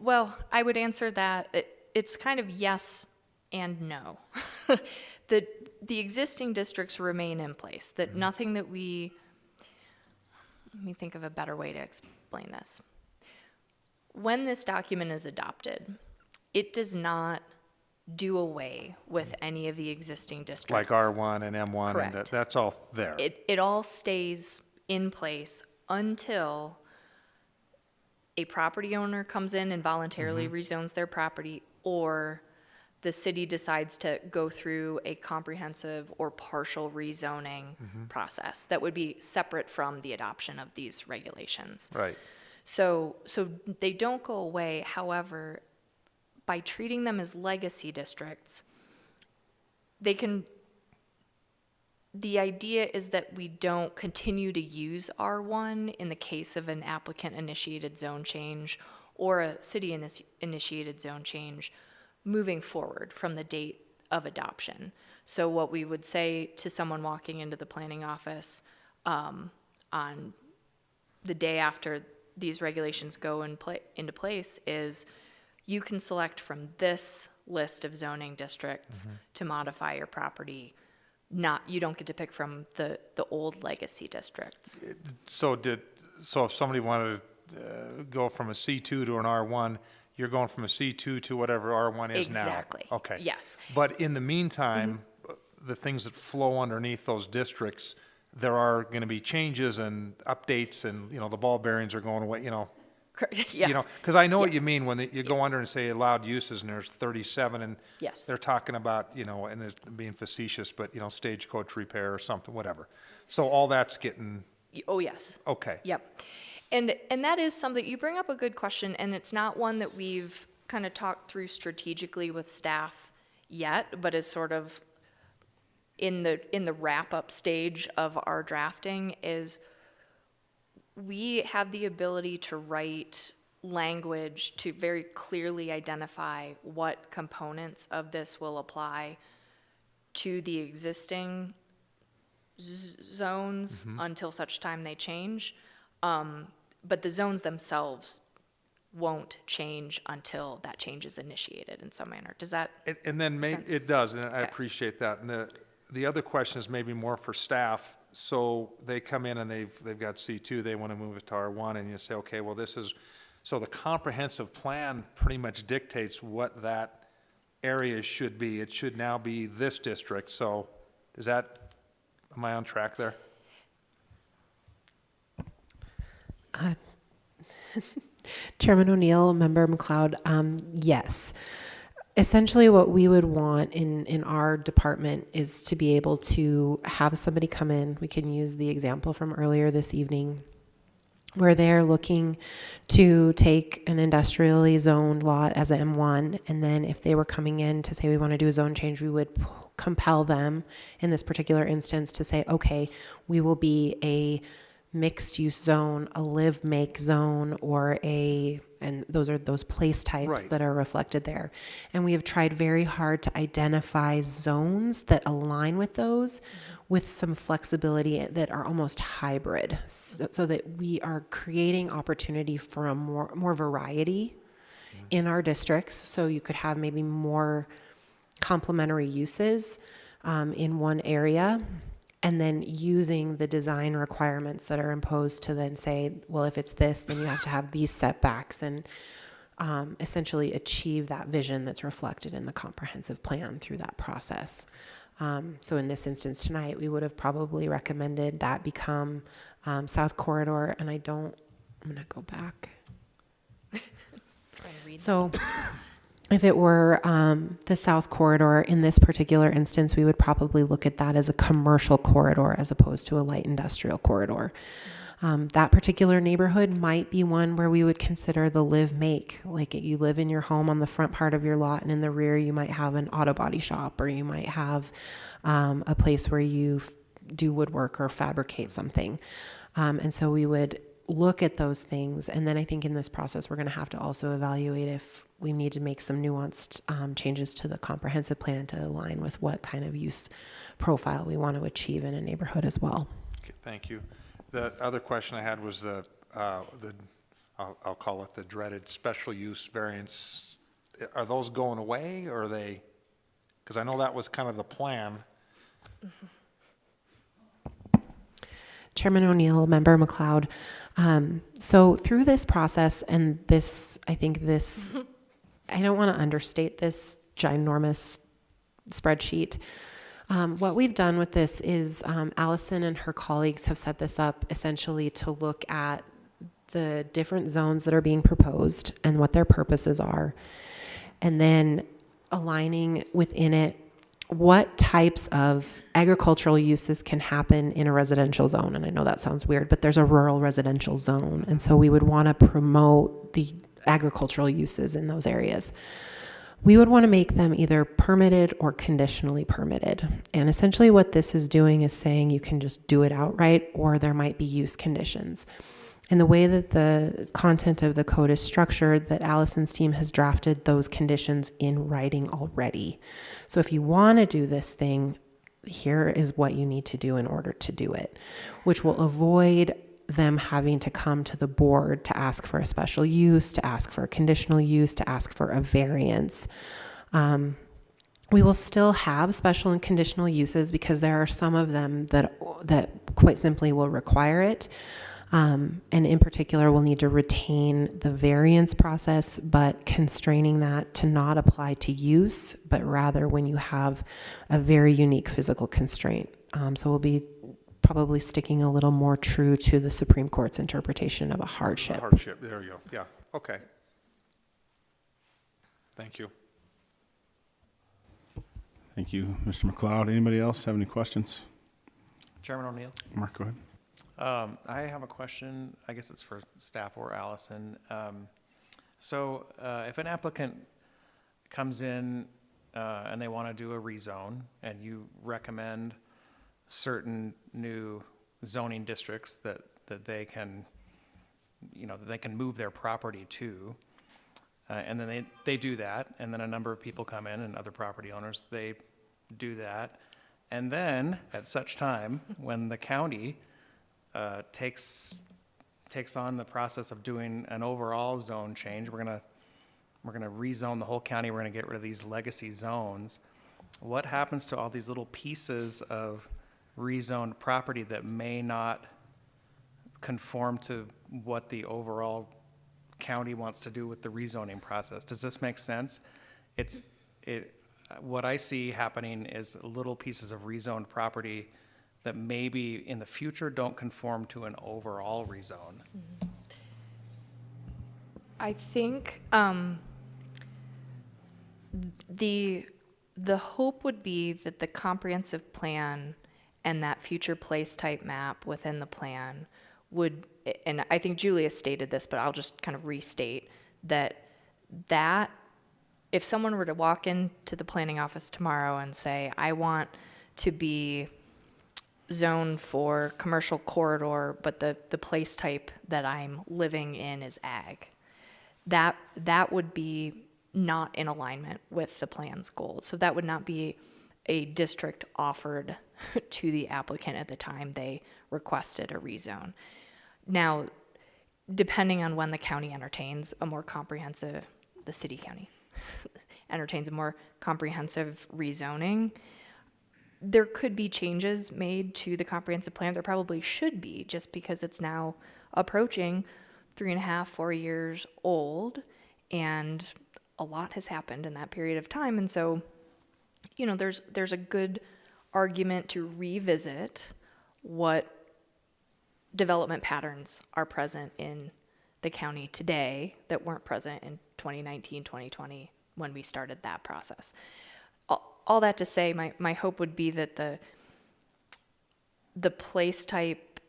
Well, I would answer that it's kind of yes and no. The existing districts remain in place, that nothing that let me think of a better way to explain this. When this document is adopted, it does not do away with any of the existing districts. Like R1 and M1, Correct. And that's all there. It all stays in place until a property owner comes in and voluntarily rezones their property, or the city decides to go through a comprehensive or partial rezoning process that would be separate from the adoption of these regulations. Right. So they don't go away. However, by treating them as legacy districts, the idea is that we don't continue to use R1 in the case of an applicant-initiated zone change or a city-initiated zone change moving forward from the date of adoption. So what we would say to someone walking into the planning office on the day after these regulations go into place is you can select from this list of zoning districts to modify your property. You don't get to pick from the old legacy districts. So if somebody wanted to go from a C2 to an R1, you're going from a C2 to whatever R1 is now? Exactly. Okay. Yes. But in the meantime, the things that flow underneath those districts, there are going to be changes and updates, and, the ball bearings are going away, Yeah. Because I know what you mean when you go under and say allowed uses, and there's 37, and Yes. they're talking about, and it's being facetious, but, stagecoach repair or something, whatever. So all that's getting, Oh, yes. okay. Yep. And that is something, you bring up a good question, and it's not one that we've kind of talked through strategically with staff yet, but is sort of in the wrap-up stage of our drafting, is we have the ability to write language to very clearly identify what components of this will apply to the existing zones until such time they change. But the zones themselves won't change until that change is initiated in some manner. Does that? And then sense? it does, and I Okay. appreciate that. And the other question is maybe more for staff. So they come in and they've got C2, they want to move it to R1, and you say, okay, well, so the comprehensive plan pretty much dictates what that area should be. It should now be this district. So am I on track there? Chairman O'Neill, Member McLeod, yes. Essentially, what we would want in our department is to be able to have somebody come in. We can use the example from earlier this evening, where they're looking to take an industrially zoned lot as a M1, and then if they were coming in to say we want to do a zone change, we would compel them in this particular instance to say, okay, we will be a mixed-use zone, a live-make zone, and those are those place types Right. that are reflected there. And we have tried very hard to identify zones that align with those with some flexibility that are almost hybrid, so that we are creating opportunity for a more variety in our districts. So you could have maybe more complementary uses in one area. and then using the design requirements that are imposed to then say, well, if it's this, then you have to have these setbacks, and essentially achieve that vision that's reflected in the comprehensive plan through that process. So in this instance tonight, we would have probably recommended that become South Corridor, and I'm going to go back. So if it were the South Corridor, in this particular instance, we would probably look at that as a commercial corridor as opposed to a light industrial corridor. That particular neighborhood might be one where we would consider the live make. Like you live in your home on the front part of your lot, and in the rear you might have an auto body shop, or you might have a place where you do woodwork or fabricate something. And so we would look at those things. And then I think in this process, we're going to have to also evaluate if we need to make some nuanced changes to the comprehensive plan to align with what kind of use profile we want to achieve in a neighborhood as well. Okay, thank you. The other question I had was I'll call it the dreaded special use variance. Are those going away, or are they, because I know that was kind of the plan. Chairman O'Neill, Member McLeod. So through this process, and this, I think this, I don't want to understate this ginormous spreadsheet. What we've done with this is Allison and her colleagues have set this up essentially to look at the different zones that are being proposed and what their purposes are, and then aligning within it what types of agricultural uses can happen in a residential zone. And I know that sounds weird, but there's a rural residential zone, and so we would want to promote the agricultural uses in those areas. We would want to make them either permitted or conditionally permitted. And essentially what this is doing is saying you can just do it outright, or there might be use conditions. And the way that the content of the code is structured, that Allison's team has drafted those conditions in writing already. So if you want to do this thing, here is what you need to do in order to do it, which will avoid them having to come to the board to ask for a special use, to ask for a conditional use, to ask for a variance. We will still have special and conditional uses because there are some of them that quite simply will require it. And in particular, we'll need to retain the variance process, but constraining that to not apply to use, but rather when you have a very unique physical constraint. So we'll be probably sticking a little more true to the Supreme Court's interpretation of a hardship. Hardship, there you go. Yeah, okay. Thank you. Thank you, Mr. McLeod. Anybody else have any questions? Chairman O'Neill. Mark, go ahead. I have a question. I guess it's for staff or Allison. So if an applicant comes in and they want to do a rezone, and you recommend certain new zoning districts that they can, that they can move their property to, and then they do that, and then a number of people come in, and other property owners, they do that, and then at such time when the county takes on the process of doing an overall zone change, we're gonna rezone the whole county, we're gonna get rid of these legacy zones. What happens to all these little pieces of rezoned property that may not conform to what the overall county wants to do with the rezoning process? Does this make sense? What I see happening is little pieces of rezoned property that maybe in the future don't conform to an overall rezone. I think the hope would be that the comprehensive plan and that future place type map within the plan would, and I think Julia stated this, but I'll just kind of restate that if someone were to walk into the planning office tomorrow and say, I want to be zoned for commercial corridor, but the place type that I'm living in is ag, that would be not in alignment with the plan's goals. So that would not be a district offered to the applicant at the time they requested a rezone. Now, depending on when the county entertains a more comprehensive, the city county entertains a more comprehensive rezoning, there could be changes made to the comprehensive plan. There probably should be, just because it's now approaching 3.5, 4 years old, and a lot has happened in that period of time. And so, you know, there's a good argument to revisit what development patterns are present in the county today that weren't present in 2019, 2020, when we started that process. All that to say, my hope would be that the place type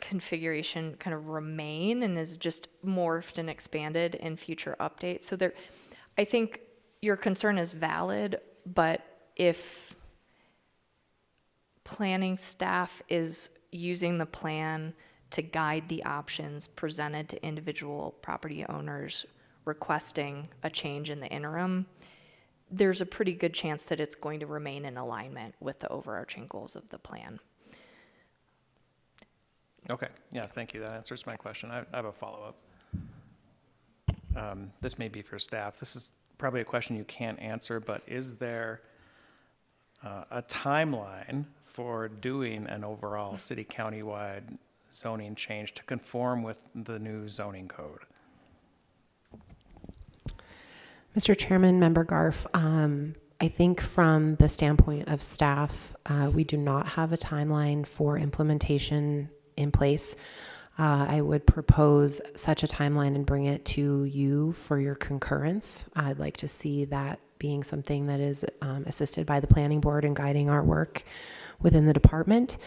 configuration kind of remain and is just morphed and expanded in future updates. So I think your concern is valid, but if planning staff is using the plan to guide the options presented to individual property owners requesting a change in the interim, there's a pretty good chance that it's going to remain in alignment with the overarching goals of the plan. Okay, yeah, thank you. That answers my question. I have a follow-up. This may be for staff. This is probably a question you can't answer, but is there a timeline for doing an overall city countywide zoning change to conform with the new zoning code? Mr. Chairman, Member Garf, I think from the standpoint of staff, we do not have a timeline for implementation in place. I would propose such a timeline and bring it to you for your concurrence. I'd like to see that being something that is assisted by the planning board and guiding our work within the department.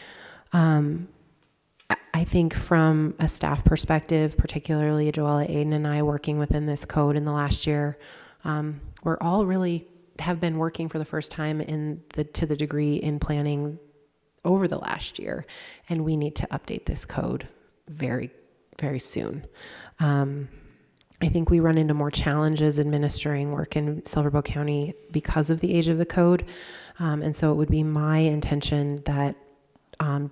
I think from a staff perspective, particularly Joella Aiden and I working within this code in the last year, we're all really have been working for the first time to the degree in planning over the last year, and we need to update this code very, very soon. I think we run into more challenges administering work in Silver Bow County because of the age of the code, and so it would be my intention that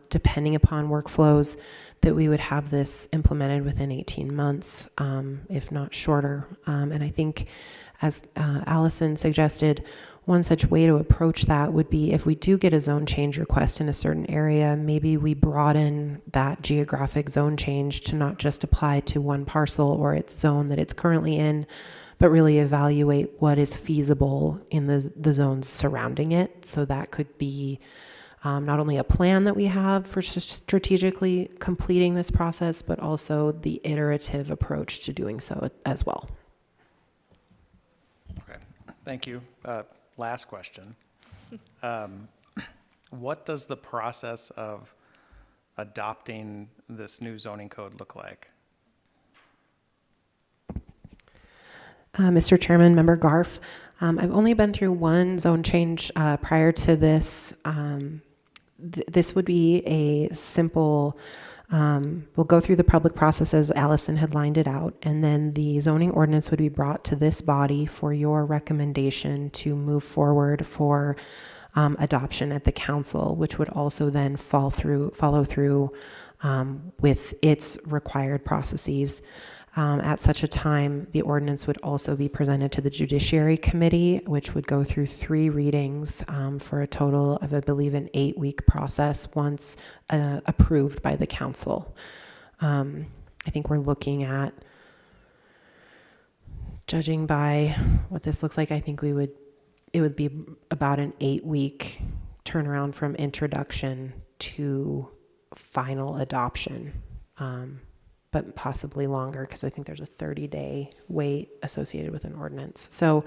depending upon workflows, that we would have this implemented within 18 months, if not shorter. And I think, as Allison suggested, one such way to approach that would be if we do get a zone change request in a certain area, maybe we broaden that geographic zone change to not just apply to one parcel or its zone that it's currently in, but really evaluate what is feasible in the zones surrounding it. So that could be not only a plan that we have for strategically completing this process, but also the iterative approach to doing so as well. Okay, thank you. Last question. What does the process of adopting this new zoning code look like? Mr. Chairman, Member Garf, I've only been through one zone change prior to this. This would be a simple, we'll go through the public process as Allison had lined it out, and then the zoning ordinance would be brought to this body for your recommendation to move forward for adoption at the council, which would also then follow through with its required processes. At such a time, the ordinance would also be presented to the Judiciary Committee, which would go through 3 readings for a total of, I believe, an 8-week process once approved by the council. I think we're looking at, judging by what this looks like, I think it would be about an 8-week turnaround from introduction to final adoption. But possibly longer, because I think there's a 30-day wait associated with an ordinance. So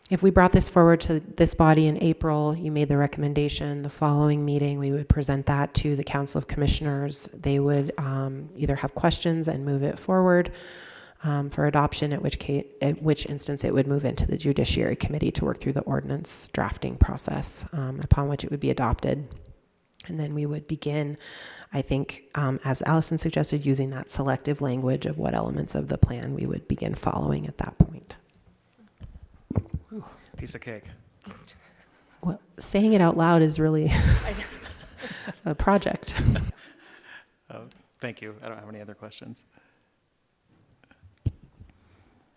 if we brought this forward to this body in April, you made the recommendation, the following meeting, we would present that to the Council of Commissioners. They would either have questions and move it forward for adoption, at which instance it would move into the Judiciary Committee to work through the ordinance drafting process, upon which it would be adopted. And then we would begin, I think, as Allison suggested, using that selective language of what elements of the plan we would begin following at that point. Piece of cake. Well, saying it out loud is really a project. Thank you. I don't have any other questions.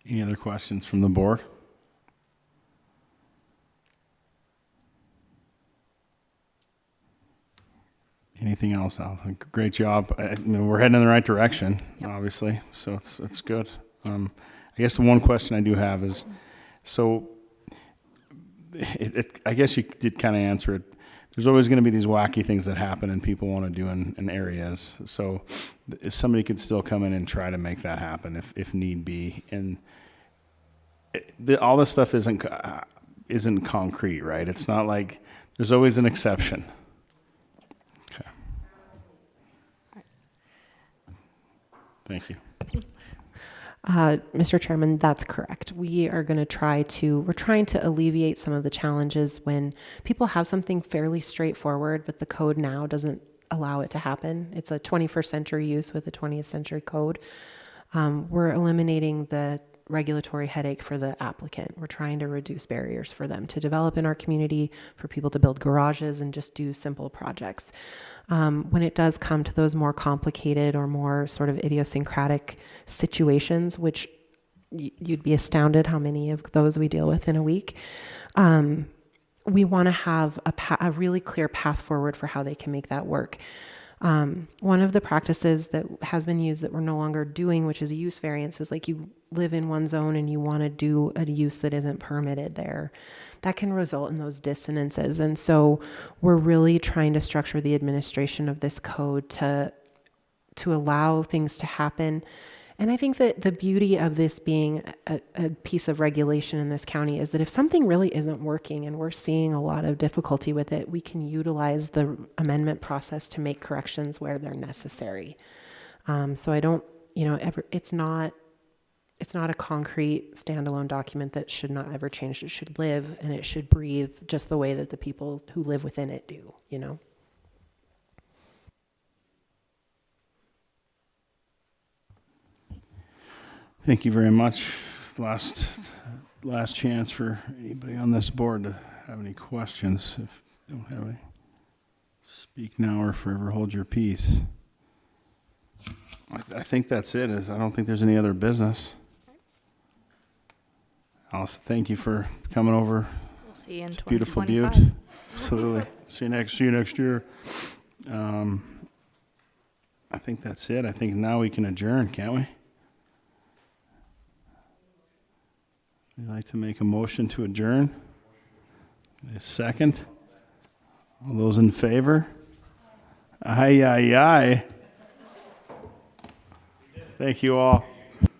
Any other questions from the board? Anything else, Al? Great job. I mean, we're heading in the right direction, obviously, so it's good. I guess the one question I do have is, so I guess you did kind of answer it. There's always going to be these wacky things that happen and people want to do in areas. So somebody could still come in and try to make that happen if need be. And all this stuff isn't concrete, right? It's not like there's always an exception. Okay. Thank you. Mr. Chairman, that's correct. We're trying to alleviate some of the challenges when people have something fairly straightforward, but the code now doesn't allow it to happen. It's a 21st century use with a 20th century code. We're eliminating the regulatory headache for the applicant. We're trying to reduce barriers for them to develop in our community, for people to build garages and just do simple projects. When it does come to those more complicated or more sort of idiosyncratic situations, which you'd be astounded how many of those we deal with in a week, we want to have a really clear path forward for how they can make that work. One of the practices that has been used that we're no longer doing, which is a use variance, is like you live in one zone and you want to do a use that isn't permitted there. That can result in those dissonances. And so we're really trying to structure the administration of this code to allow things to happen. And I think that the beauty of this being a piece of regulation in this county is that if something really isn't working and we're seeing a lot of difficulty with it, we can utilize the amendment process to make corrections where they're necessary. So I don't, it's not a concrete standalone document that should not ever change. It should live and it should breathe just the way that the people who live within it do, Thank you very much. Last chance for anybody on this board to have any questions. If you don't have any, speak now or forever hold your peace. I think that's it. I don't think there's any other business. Alice, thank you for coming over. We'll see you in Beautiful 2025. Butte. Absolutely. See you next year. I think that's it. I think now we can adjourn, can't we? We'd like to make a motion to adjourn. A second. All those in favor? Aye, aye, aye. Thank you all.